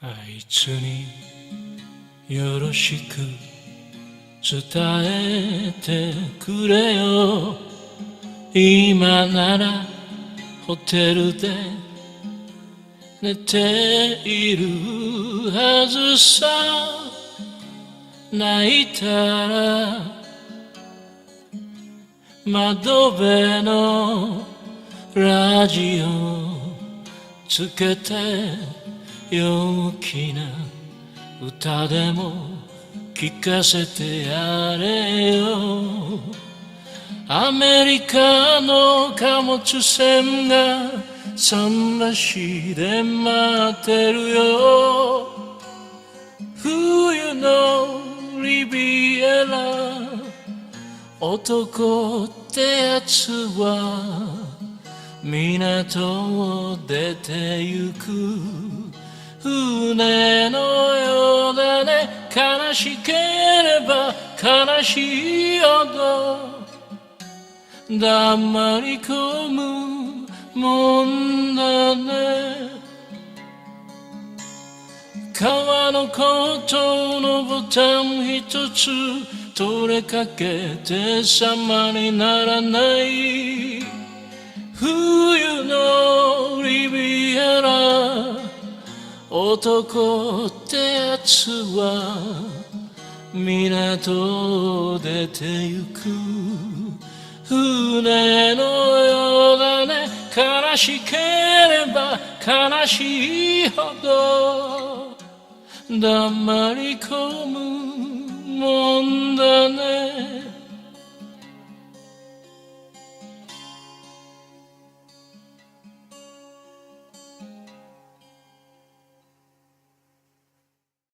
あいつによろしく伝えてくれよ。今ならホテルで寝ているはずさ。泣いたら窓辺のラジオつけて陽気な歌でも聞かせてやれよ。アメリカの貨物船が桟橋で待ってるよ。冬のリビエラ、男ってやつは港を出てゆく船のようだね。悲しければ悲しいほど黙り込むもんだね。革のコートのボタン一つ取れかけて様にならない冬のリビエラ、男ってやつは港を出てゆく船のようだね。悲しければ悲しいほど黙り込むもんだね。